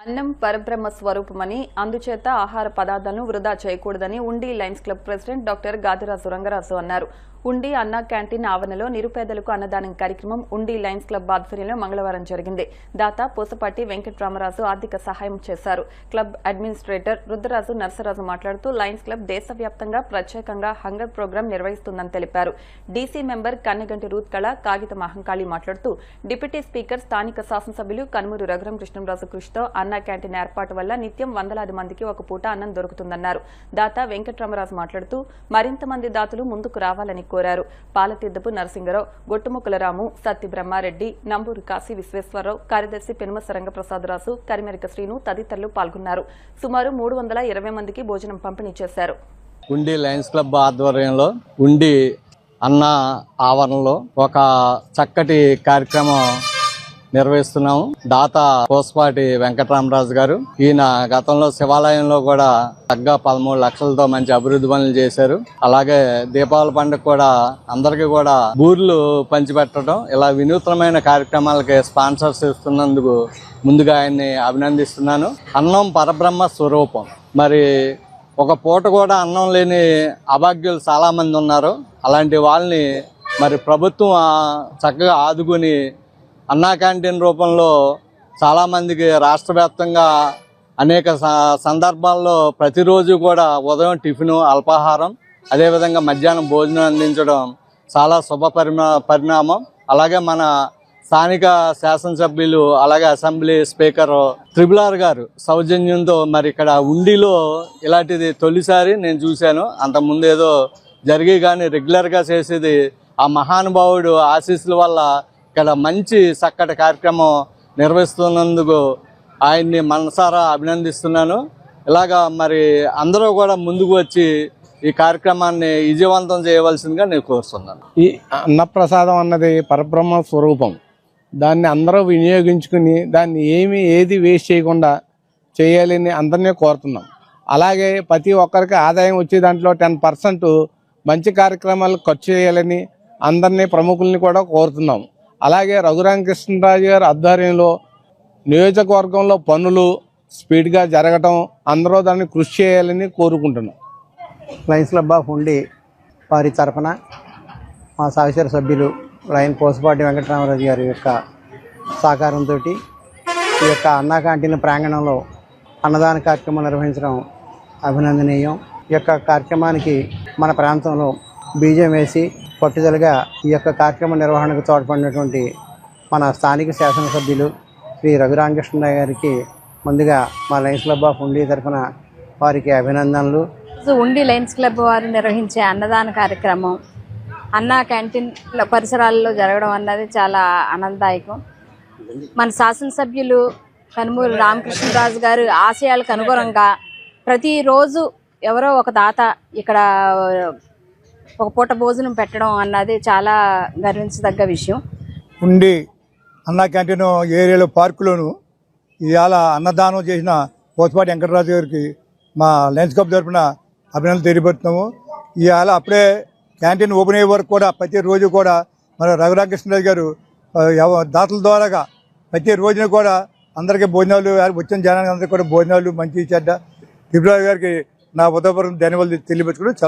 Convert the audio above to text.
అన్నం పరబ్రహ్మ స్వరూపమని అందుచేత ఆహార పదార్థాలను వృధా చేయకూడదని ఉండి Lions club president doctor Gadiraju Rangaraju అన్నారు. ఉండి అన్నా క్యాంటీన్ ఆవరణలో నిరుపేదలకు అన్నదానం కార్యక్రమం ఉండి లయన్స్ క్లబ్ ఆధ్వర్యంలో మంగళవారం జరిగింది. దాత పూసపాటి వెంకట్రామరాజు ఆర్థిక సహాయం చేశారు. క్లబ్ అడ్మినిస్ట్రేటర్ రుద్రరాజు నర్సరాజు మాట్లాడుతూ లయన్స్ క్లబ్ దేశవ్యాప్తంగా ప్రత్యేకంగా హంగర్ ప్రోగ్రాం నిర్వహిస్తుందని తెలిపారు. డీసీ మెంబర్ కన్నగంటి రూత్ కళ కాగిత మహంకాళి మాట్లాడుతూ డిప్యూటీ స్పీకర్ స్థానిక శాసనసభ్యులు కనుమూరు రఘురాం కృష్ణంరాజు కృషితో అన్నా క్యాంటీన్ ఏర్పాటు వల్ల నిత్యం వందలాది మందికి ఒక పూట అన్నం దొరుకుతుందన్నారు. దాత వెంకట్రామరాజు మాట్లాడుతూ మరింత మంది దాతలు ముందుకు రావాలని కోరారు. పాలతీర్థపు నరసింగరావు, గొట్టుముక్కల రాము, సత్తి బ్రహ్మారెడ్డి, నంబూరు కాశీ విశ్వేశ్వరరావు, కార్యదర్శి పెనుమ సరంగప్రసాదరాజు, కరిమెరిక శ్రీను తదితరులు పాల్గొన్నారు. సుమారు 320 మందికి భోజనం పంపిణీ చేశారు. ఉండి లయన్స్ క్లబ్ ఆధ్వర్యంలో ఉండి అన్న ఆవరణలో ఒక చక్కటి కార్యక్రమం నిర్వహిస్తున్నాము. దాత పూసపాటి వెంకట్రామరాజు గారు, ఈయన గతంలో శివాలయంలో కూడా తగ్గ 13 లక్షలతో మంచి అభివృద్ధి పనులు చేశారు. అలాగే దీపావళి పండుగ కూడా అందరికీ కూడా బూర్లు పంచిపెట్టడం, ఇలా వినూత్నమైన కార్యక్రమాలకి స్పాన్సర్స్ ఇస్తున్నందుకు ముందుగా ఆయన్ని అభినందిస్తున్నాను. అన్నం పరబ్రహ్మ స్వరూపం. మరి ఒక పూట కూడా అన్నం లేని అభాగ్యులు చాలా మంది ఉన్నారు. అలాంటి వాళ్ళని మరి ప్రభుత్వం చక్కగా ఆదుకుని అన్నా క్యాంటీన్ రూపంలో చాలామందికి రాష్ట్ర వ్యాప్తంగా అనేక సందర్భాల్లో ప్రతిరోజు కూడా ఉదయం టిఫిను, అల్పాహారం, అదేవిధంగా మధ్యాహ్నం భోజనం అందించడం చాలా శుభ పరిణామం. అలాగే మన స్థానిక శాసనసభ్యులు అలాగే అసెంబ్లీ స్పీకర్ త్రిపులార్ గారు సౌజన్యంతో మరి ఇక్కడ ఉండిలో ఇలాంటిది తొలిసారి నేను చూశాను. అంతకుముందు ఏదో జరిగి కానీ రెగ్యులర్గా చేసేది ఆ మహానుభావుడు ఆశీస్సుల వల్ల ఇక్కడ మంచి చక్కటి కార్యక్రమం నిర్వహిస్తున్నందుకు ఆయన్ని మనసారా అభినందిస్తున్నాను. ఇలాగా మరి అందరూ కూడా ముందుకు వచ్చి ఈ కార్యక్రమాన్ని విజయవంతం చేయవలసిందిగా నేను కోరుతున్నాను. ఈ అన్నప్రసాదం అన్నది పరబ్రహ్మ స్వరూపం. దాన్ని అందరూ వినియోగించుకుని దాన్ని ఏది వేస్ట్ చేయకుండా చేయాలని అందరినీ కోరుతున్నాం. అలాగే ప్రతి ఒక్కరికి ఆదాయం వచ్చే దాంట్లో 10% మంచి కార్యక్రమాలు ఖర్చు చేయాలని అందరినీ ప్రముఖుల్ని కూడా కోరుతున్నాం. అలాగే రఘురామ కృష్ణరాజు గారి ఆధ్వర్యంలో నియోజకవర్గంలో పనులు స్పీడ్గా జరగటం, అందరూ దాన్ని కృషి చేయాలని కోరుకుంటున్నాం. లయన్స్ క్లబ్ ఆఫ్ ఉండి వారి తరఫున మా సహచర సభ్యులు లయన్ పూసపాటి వెంకటరామరాజు గారి యొక్క సహకారంతో ఈ యొక్క అన్నా క్యాంటీన్ ప్రాంగణంలో అన్నదాన కార్యక్రమం నిర్వహించడం అభినందనీయం. ఈ యొక్క కార్యక్రమానికి మన ప్రాంతంలో బీజం వేసి పట్టుదలగా ఈ యొక్క కార్యక్రమ నిర్వహణకు తోడ్పడినటువంటి మన స్థానిక శాసనసభ్యులు శ్రీ రఘురామకృష్ణ గారికి ముందుగా మా లయన్స్ క్లబ్ ఆఫ్ ఉండి తరఫున వారికి అభినందనలు. ఉండి లయన్స్ క్లబ్ వారు నిర్వహించే అన్నదాన కార్యక్రమం అన్నా క్యాంటీన్ పరిసరాల్లో జరగడం అన్నది చాలా ఆనందదాయకం. మన శాసనసభ్యులు కనుమూరు రామకృష్ణరాజు గారు ఆశయాలకు అనుగుణంగా ప్రతిరోజు ఎవరో ఒక దాత ఇక్కడ ఒక పూట భోజనం పెట్టడం అన్నది చాలా గర్వించదగ్గ విషయం. ఉండి అన్నా క్యాంటీన్ ఏరియాలో పార్కులోను ఇవాళ అన్నదానం చేసిన పూసపాటి వెంకటరాజు గారికి మా లయన్స్ క్లబ్ తరఫున అభినందనలు తెలియపడుతున్నాము. ఇవాళ అప్పుడే క్యాంటీన్ ఓపెన్ అయ్యే వరకు కూడా ప్రతిరోజు కూడా మన రఘురామకృష్ణరాజు గారు దాతల ద్వారాగా ప్రతి రోజున కూడా అందరికీ భోజనాలు, వచ్చిన జనానికి అందరికీ కూడా భోజనాలు మంచి చెడ్డ త్రిపురాజు గారికి నా ఉదయపూర్వక ధన్యవాదాలు తెలియపరుచుకుంటూ